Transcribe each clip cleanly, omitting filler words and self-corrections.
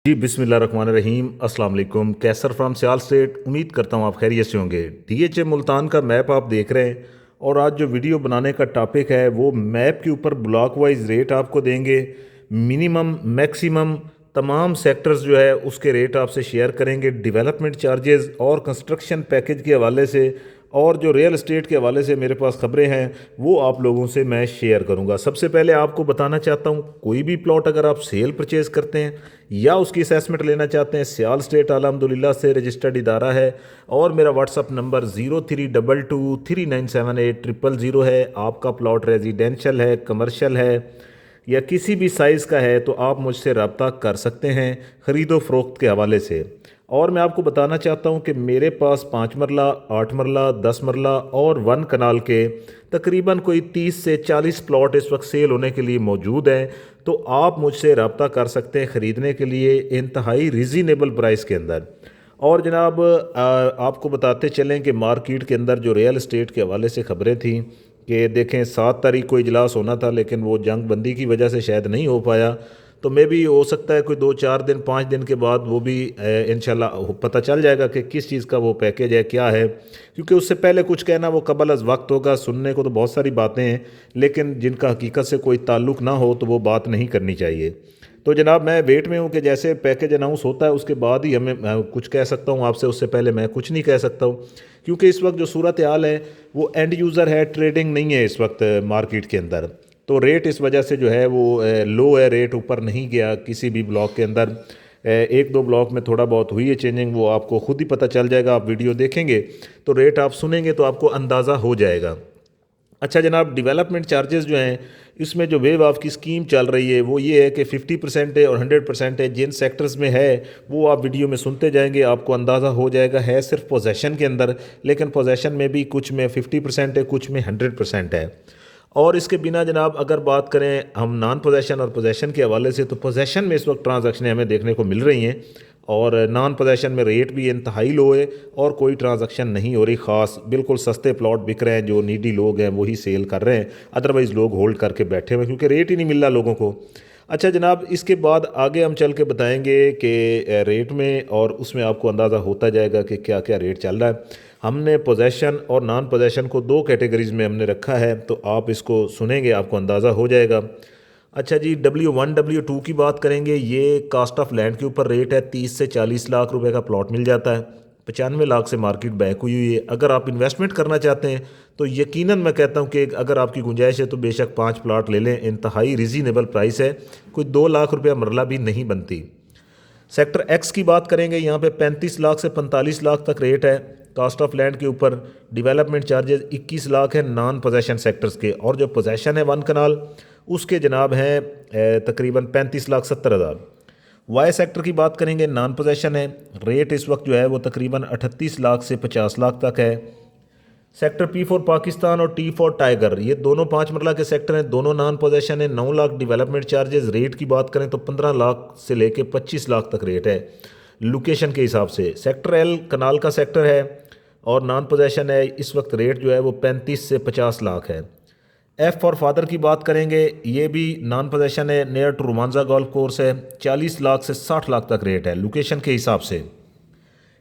जी बिस्मिल्लाहिर्रहमानिर्रहीम अस्सलाम वालेकुम। कैसर फ्राम सियाल स्टेट। उम्मीद करता हूँ आप खैरियत से होंगे। डीएचए मुल्तान का मैप आप देख रहे हैं और आज जो वीडियो बनाने का टॉपिक है वो मैप के ऊपर ब्लॉक वाइज रेट आपको देंगे। मिनिमम मैक्सिमम तमाम सेक्टर्स जो है उसके रेट आपसे शेयर करेंगे। डेवलपमेंट चार्जेस और कंस्ट्रक्शन पैकेज के हवाले से और जो रियल एस्टेट के हवाले से मेरे पास खबरें हैं वो आप लोगों से मैं शेयर करूंगा। सबसे पहले आपको बताना चाहता हूं, कोई भी प्लॉट अगर आप सेल परचेज करते हैं या उसकी असेसमेंट लेना चाहते हैं, सियाल स्टेट अल्हम्दुलिल्लाह से रजिस्टर्ड इदारा है और मेरा व्हाट्सअप नंबर 0322397800 है। आपका प्लॉट रेजिडेंशियल है, कमर्शियल है या किसी भी साइज़ का है तो आप मुझसे रब्ता कर सकते हैं ख़रीदो फ़रोख्त के हवाले से। और मैं आपको बताना चाहता हूं कि मेरे पास 5 मरला, 8 मरला, 10 मरला और 1 कनाल के तकरीबन कोई 30 से 40 प्लॉट इस वक्त सेल होने के लिए मौजूद हैं। तो आप मुझसे रब्ता कर सकते हैं ख़रीदने के लिए इंतहाई रिजनेबल प्राइस के अंदर। और जनाब आपको बताते चलें कि मार्केट के अंदर जो रियल इस्टेट के हवाले से खबरें थी कि देखें 7 तारीख को इजलास होना था लेकिन वो जंग बंदी की वजह से शायद नहीं हो पाया। तो मे भी हो सकता है कोई 2-4 दिन 5 दिन के बाद वो भी इंशाल्लाह पता चल जाएगा कि किस चीज़ का वो पैकेज है, क्या है। क्योंकि उससे पहले कुछ कहना वो कबल अज़ वक्त होगा। सुनने को तो बहुत सारी बातें हैं लेकिन जिनका हकीकत से कोई ताल्लुक़ ना हो तो वो बात नहीं करनी चाहिए। तो जनाब मैं वेट में हूँ कि जैसे पैकेज अनाउंस होता है उसके बाद ही हमें कुछ कह सकता हूँ आपसे, उससे पहले मैं कुछ नहीं कह सकता हूँ। क्योंकि इस वक्त जो सूरत हाल है वो एंड यूज़र है, ट्रेडिंग नहीं है इस वक्त मार्केट के अंदर। तो रेट इस वजह से जो है वो लो है, रेट ऊपर नहीं गया किसी भी ब्लॉक के अंदर। एक दो ब्लॉक में थोड़ा बहुत हुई है चेंजिंग, वो आपको खुद ही पता चल जाएगा। आप वीडियो देखेंगे तो रेट आप सुनेंगे तो आपको अंदाज़ा हो जाएगा। अच्छा जनाब, डेवलपमेंट चार्जेस जो हैं इसमें जो वेव ऑफ की स्कीम चल रही है वो ये है कि 50% है और 100% है। जिन सेक्टर्स में है वो आप वीडियो में सुनते जाएंगे, आपको अंदाज़ा हो जाएगा। है सिर्फ पोजेशन के अंदर, लेकिन पोजेशन में भी कुछ में 50% है, कुछ में 100% है। और इसके बिना जनाब अगर बात करें हम नॉन पोजेशन और पोजेशन के हवाले से, तो पोजेशन में इस वक्त ट्रांजैक्शनें हमें देखने को मिल रही हैं और नॉन पोजेशन में रेट भी इंतहाई लो है और कोई ट्रांजैक्शन नहीं हो रही ख़ास। बिल्कुल सस्ते प्लॉट बिक रहे हैं, जो नीडी लोग हैं वही सेल कर रहे हैं, अदरवाइज़ लोग होल्ड करके बैठे हुए हैं क्योंकि रेट ही नहीं मिल रहा लोगों को। अच्छा जनाब, इसके बाद आगे हम चल के बताएंगे कि रेट में और उसमें आपको अंदाज़ा होता जाएगा कि क्या क्या रेट चल रहा है। हमने पोजेशन और नॉन पोजेशन को दो कैटेगरीज़ में हमने रखा है, तो आप इसको सुनेंगे आपको अंदाज़ा हो जाएगा। अच्छा जी, W1 W2 की बात करेंगे। ये कास्ट ऑफ लैंड के ऊपर रेट है। 30 से 40 लाख रुपए का प्लॉट मिल जाता है। 95 लाख से मार्केट बैक हुई हुई है। अगर आप इन्वेस्टमेंट करना चाहते हैं तो यकीनन मैं कहता हूं कि अगर आपकी गुंजाइश है तो बेशक 5 प्लॉट ले लें, इंतहाई रिजनेबल प्राइस है। कोई 2 लाख रुपया मरला भी नहीं बनती। सेक्टर एक्स की बात करेंगे, यहाँ पे 35 लाख से 45 लाख तक रेट है कास्ट ऑफ लैंड के ऊपर। डेवलपमेंट चार्जेस 21 लाख है नॉन पोजेशन सेक्टर्स के, और जो पोजेशन है 1 कनाल उसके जनाब हैं तकरीबन 35,70,000। वाई सेक्टर की बात करेंगे, नॉन पोजेशन है। रेट इस वक्त जो है वो तकरीबन 38 लाख से 50 लाख तक है। सेक्टर पी फॉर पाकिस्तान और टी फॉर टाइगर, ये दोनों 5 मरला के सेक्टर हैं, दोनों नॉन पोजेशन है। 9 लाख डेवलपमेंट चार्जेस। रेट की बात करें तो 15 लाख से लेके 25 लाख तक रेट है लोकेशन के हिसाब से। सेक्टर एल कनाल का सेक्टर है और नॉन पोजेशन है। इस वक्त रेट जो है वो 35 से 50 लाख है। एफ फॉर फादर की बात करेंगे, ये भी नॉन पोजेशन है, near to Rumanza golf course है। 40 लाख से 60 लाख तक रेट है लोकेशन के हिसाब से।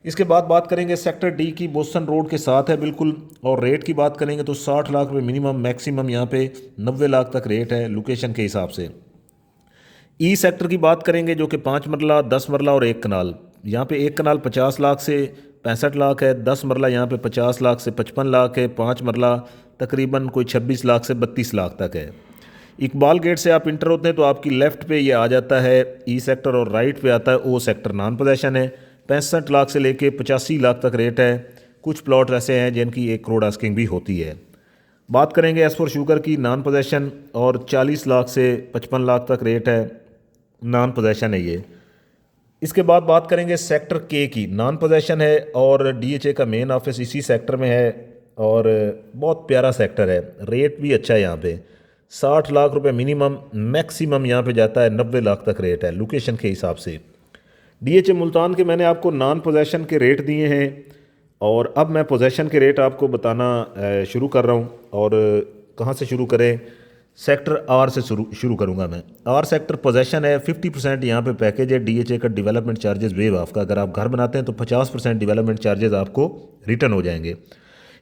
इसके बाद बात करेंगे सेक्टर डी की, बोस्टन रोड के साथ है बिल्कुल। और रेट की बात करेंगे तो 60 लाख रुपए मिनिमम, मैक्सिमम यहाँ पे 90 लाख तक रेट है लोकेशन के हिसाब से। ई सेक्टर की बात करेंगे जो कि 5 मरला, 10 मरला और 1 कनाल। यहाँ पे 1 कनाल 50 लाख से 65 लाख है। 10 मरला यहाँ पे 50 लाख से 55 लाख है। 5 मरला तकरीबन कोई 26 लाख से 32 लाख तक है। इकबाल गेट से आप इंटर होते हैं तो आपकी लेफ़्ट पे ये आ जाता है ई सेक्टर और राइट पे आता है ओ सेक्टर। नॉन पोजेशन है। 65 लाख से लेके 85 लाख तक रेट है। कुछ प्लॉट ऐसे हैं जिनकी 1 करोड़ आस्किंग भी होती है। बात करेंगे एस फॉर शुगर की, नॉन पोजेशन, और 40 लाख से 55 लाख तक रेट है, नॉन पोजेशन है ये। इसके बाद बात करेंगे सेक्टर के की, नॉन पोजेशन है और डीएचए का मेन ऑफिस इसी सेक्टर में है और बहुत प्यारा सेक्टर है। रेट भी अच्छा है यहाँ पे। 60 लाख रुपए मिनिमम, मैक्सिमम यहाँ पे जाता है 90 लाख तक रेट है लोकेशन के हिसाब से। डीएचए मुल्तान के मैंने आपको नॉन पोजेशन के रेट दिए हैं और अब मैं पोजेशन के रेट आपको बताना शुरू कर रहा हूँ। और कहाँ से शुरू करें? सेक्टर आर से शुरू करूंगा मैं। आर सेक्टर पोजेशन है, 50% यहाँ पे पैकेज है डीएचए का डेवलपमेंट चार्जेस वेव ऑफ का। अगर आप घर बनाते हैं तो 50% डेवलपमेंट चार्जेस आपको रिटर्न हो जाएंगे।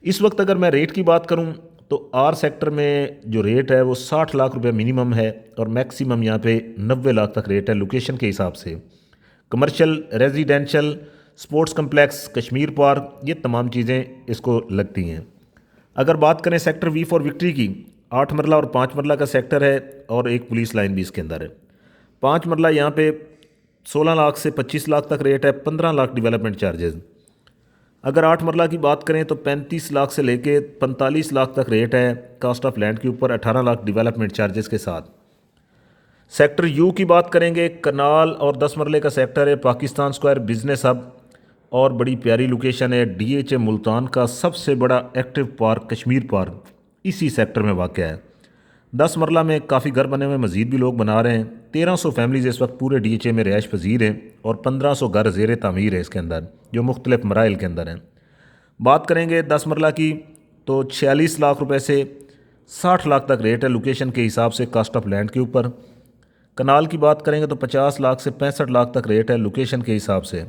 इस वक्त अगर मैं रेट की बात करूँ तो आर सेक्टर में जो रेट है वो 60 लाख रुपए मिनिमम है और मैक्सिमम यहाँ पे 90 लाख तक रेट है लोकेशन के हिसाब से। Commercial, residential, sports complex, Kashmir park, ये तमाम चीज़ें इसको लगती हैं। अगर बात करें सेक्टर वी फॉर विक्ट्री की, 8 मरला और 5 मरला का सेक्टर है और एक पुलिस लाइन भी इसके अंदर है। 5 मरला यहाँ पे 16 लाख से 25 लाख तक रेट है, 15 लाख डेवलपमेंट चार्जेस। अगर 8 मरला की बात करें तो 35 लाख से लेके 45 लाख तक रेट है कास्ट ऑफ लैंड के ऊपर, 18 लाख डेवलपमेंट चार्जेस के साथ। सेक्टर यू की बात करेंगे, कनाल और 10 मरले का सेक्टर है, पाकिस्तान स्क्वायर बिजनेस हब और बड़ी प्यारी लोकेशन है। डीएचए मुल्तान का सबसे बड़ा एक्टिव पार्क कश्मीर पार्क इसी सेक्टर में वाक़ है। 10 मरला में काफ़ी घर बने हुए, मज़ीद भी लोग बना रहे हैं। 1300 फैमिलीज़ इस वक्त पूरे डीएचए में रिहाइश पजीर हैं और 1500 घर ज़ेर तामीर है इसके अंदर, जो मुख्तलिफ मराइल के अंदर हैं। बात करेंगे 10 मरला की तो 46 लाख रुपए से 60 लाख तक रेट है लोकेशन के हिसाब से कास्ट ऑफ लैंड के ऊपर। कनाल की बात करेंगे तो 50 लाख से 65 लाख तक रेट है लोकेशन के हिसाब से।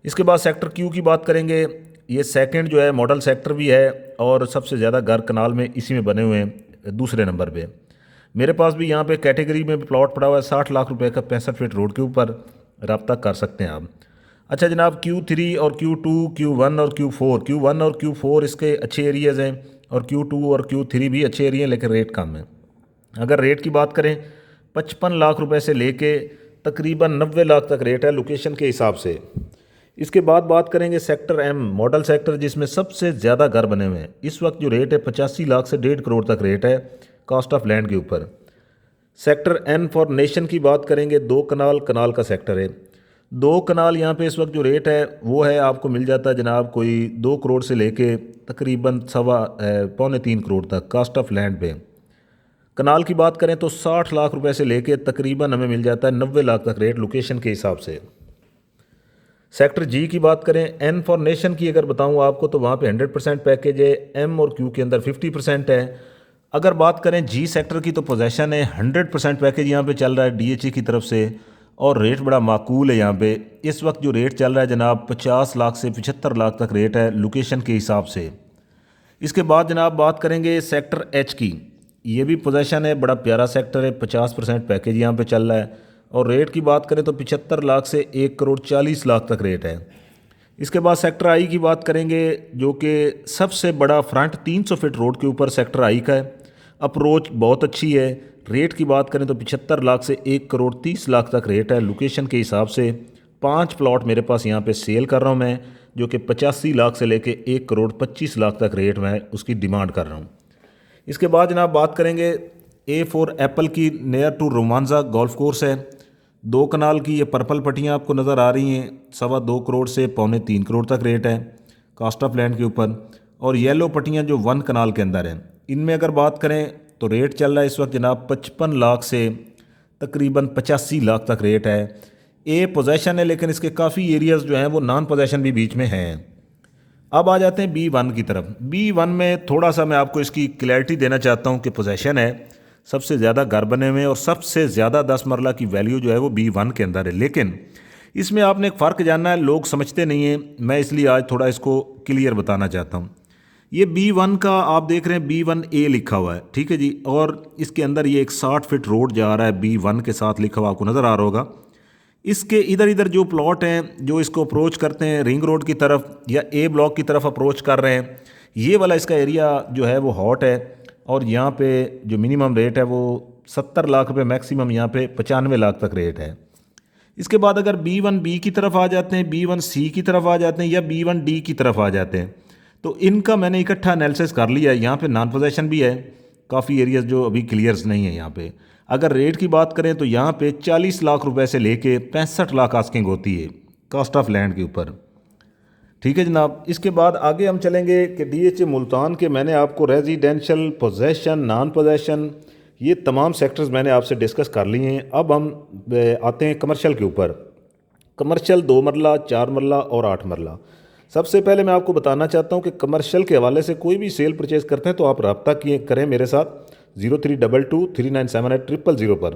इसके बाद सेक्टर क्यू की बात करेंगे, ये सेकंड जो है मॉडल सेक्टर भी है और सबसे ज़्यादा घर कनाल में इसी में बने हुए हैं दूसरे नंबर पे। मेरे पास भी यहाँ पे कैटेगरी में प्लॉट पड़ा हुआ है 60 लाख रुपए का 65 फीट रोड के ऊपर, रब्ता कर सकते हैं आप। अच्छा जनाब, Q3 और Q2, Q1 और Q4, Q1 और Q4 इसके अच्छे एरियाज़ हैं और Q2 और Q3 भी अच्छे एरिया हैं, लेकिन रेट कम है। अगर रेट की बात करें 55 लाख रुपए से लेके तकरीबन 90 लाख तक रेट है लोकेशन के हिसाब से। इसके बाद बात करेंगे सेक्टर एम मॉडल सेक्टर, जिसमें सबसे ज़्यादा घर बने हुए हैं। इस वक्त जो रेट है 85 लाख से 1.5 करोड़ तक रेट है कास्ट ऑफ लैंड के ऊपर। सेक्टर एन फॉर नेशन की बात करेंगे, 2 कनाल का सेक्टर है। 2 कनाल यहाँ पे इस वक्त जो रेट है वो है आपको मिल जाता है जनाब कोई 2 करोड़ से लेके तकरीबन 2.25-3 करोड़ तक कास्ट ऑफ लैंड पे। कनाल की बात करें तो 60 लाख रुपए से लेके तकरीबन हमें मिल जाता है 90 लाख तक रेट लोकेशन के हिसाब से। सेक्टर जी की बात करें, एन फॉर नेशन की अगर बताऊं आपको तो वहाँ पे 100% पैकेज है, एम और क्यू के अंदर 50% है। अगर बात करें जी सेक्टर की तो पोजेशन है, 100% पैकेज यहाँ पे चल रहा है डीएचए की तरफ से और रेट बड़ा माकूल है यहाँ पे। इस वक्त जो रेट चल रहा है जनाब 50 लाख से 75 लाख तक रेट है लोकेशन के हिसाब से। इसके बाद जनाब बात करेंगे सेक्टर एच की, ये भी पोजेशन है, बड़ा प्यारा सेक्टर है, 50% पैकेज यहाँ पे चल रहा है और रेट की बात करें तो 75 लाख से 1 करोड़ 40 लाख तक रेट है। इसके बाद सेक्टर आई की बात करेंगे, जो कि सबसे बड़ा फ्रंट 300 फीट रोड के ऊपर सेक्टर आई का है। अप्रोच बहुत अच्छी है। रेट की बात करें तो 75 लाख से 1 करोड़ 30 लाख तक रेट है लोकेशन के हिसाब से। 5 प्लॉट मेरे पास यहाँ पे सेल कर रहा हूँ मैं, जो कि 85 लाख से लेके 1 करोड़ 25 लाख तक रेट मैं उसकी डिमांड कर रहा हूँ। इसके बाद जनाब बात करेंगे ए फॉर एप्पल की, near to Rumanza golf course है। 2 कनाल की ये पर्पल पट्टियाँ आपको नज़र आ रही हैं, 2.25 करोड़ से 2.25-3 करोड़ तक रेट है कास्ट ऑफ लैंड के ऊपर। और येलो पट्टियाँ जो 1 कनाल के अंदर हैं, इनमें अगर बात करें तो रेट चल रहा है इस वक्त जनाब 55 लाख से तकरीबन 85 लाख तक रेट है। ए पोजेशन है, लेकिन इसके काफ़ी एरियाज़ जो हैं वो नॉन पोजेशन भी बीच में हैं। अब आ जाते हैं B1 की तरफ। B1 में थोड़ा सा मैं आपको इसकी क्लैरिटी देना चाहता हूँ कि पोजेशन है, सबसे ज़्यादा घर बने हुए हैं और सबसे ज़्यादा 10 मरला की वैल्यू जो है वो B1 के अंदर है। लेकिन इसमें आपने एक फ़र्क जानना है, लोग समझते नहीं हैं, मैं इसलिए आज थोड़ा इसको क्लियर बताना चाहता हूँ। ये B1 का आप देख रहे हैं B1A लिखा हुआ है, ठीक है जी, और इसके अंदर ये एक 60 फीट रोड जा रहा है B1 के साथ लिखा हुआ, आपको नज़र आ रहा होगा। इसके इधर इधर जो प्लॉट हैं जो इसको अप्रोच करते हैं रिंग रोड की तरफ या ए ब्लॉक की तरफ अप्रोच कर रहे हैं, ये वाला इसका एरिया जो है वो हॉट है और यहाँ पे जो मिनिमम रेट है वो 70 लाख रुपए, मैक्सिमम यहाँ पे 95 लाख तक रेट है। इसके बाद अगर B1B की तरफ आ जाते हैं, B1C की तरफ आ जाते हैं या B1D की तरफ आ जाते हैं, तो इनका मैंने इकट्ठा एनालिसिस कर लिया है। यहाँ पे नॉन पोजेशन भी है, काफ़ी एरियाज जो अभी क्लियर्स नहीं है यहाँ पे। अगर रेट की बात करें तो यहाँ पे 40 लाख रुपए से लेके 65 लाख आस्किंग होती है कास्ट ऑफ लैंड के ऊपर, ठीक है जनाब। इसके बाद आगे हम चलेंगे कि डीएचए मुल्तान के मैंने आपको रेजिडेंशियल, पोजेशन, नॉन पोजेशन, ये तमाम सेक्टर्स मैंने आपसे डिस्कस कर लिए हैं। अब हम आते हैं कमर्शियल के ऊपर। कमर्शियल 2 मरला, 4 मरला और 8 मरला। सबसे पहले मैं आपको बताना चाहता हूँ कि कमर्शियल के हवाले से कोई भी सेल परचेज़ करते हैं तो आप रब्ता किए करें मेरे साथ, 0322397800 पर।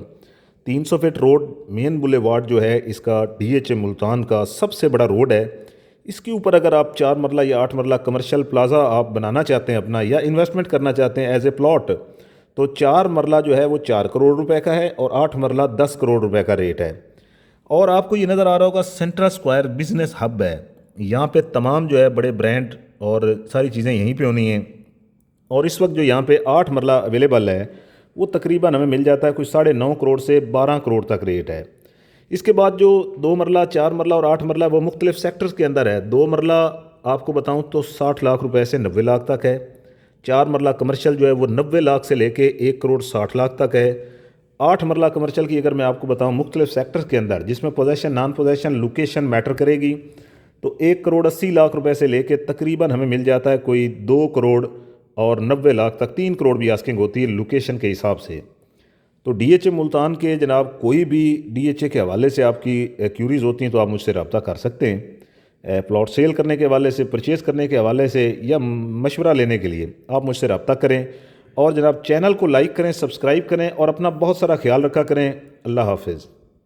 300 फीट रोड मेन बुलेवार्ड जो है इसका DHA मुल्तान का सबसे बड़ा रोड है। इसके ऊपर अगर आप 4 मरला या 8 मरला कमर्शियल प्लाजा आप बनाना चाहते हैं अपना, या इन्वेस्टमेंट करना चाहते हैं एज ए प्लॉट, तो 4 मरला जो है वो 4 करोड़ रुपए का है और 8 मरला 10 करोड़ रुपए का रेट है। और आपको ये नज़र आ रहा होगा सेंट्रल स्क्वायर बिजनेस हब है। यहाँ पे तमाम जो है बड़े ब्रांड और सारी चीज़ें यहीं पे होनी हैं। और इस वक्त जो यहाँ पे 8 मरला अवेलेबल है वो तकरीबन हमें मिल जाता है कुछ 9.5 करोड़ से 12 करोड़ तक रेट है। इसके बाद जो 2 मरला, 4 मरला और 8 मरला वो मुख्तलिफ सेक्टर्स के अंदर है। 2 मरला आपको बताऊँ तो 60 लाख रुपए से 90 लाख तक है। 4 मरला कमर्शियल जो है वो 90 लाख से लेके 1 करोड़ 60 लाख तक है। 8 मरला कमर्शियल की अगर मैं आपको बताऊँ मुख्तलिफ सेक्टर्स के अंदर, जिसमें possession non possession location matter करेगी, तो 1 करोड़ 80 लाख रुपए से लेके तकरीबन हमें मिल जाता है कोई 2 करोड़ और 90 लाख तक, 3 करोड़ भी आस्किंग होती है लोकेशन के हिसाब से। तो DHA मुल्तान के जनाब कोई भी DHA के हवाले से आपकी क्यूरीज़ होती हैं तो आप मुझसे रब्ता कर सकते हैं। प्लॉट सेल करने के हवाले से, परचेज़ करने के हवाले से या मशवरा लेने के लिए आप मुझसे रब्ता करें। और जनाब चैनल को लाइक करें, सब्सक्राइब करें और अपना बहुत सारा ख्याल रखा करें। अल्लाह हाफिज़।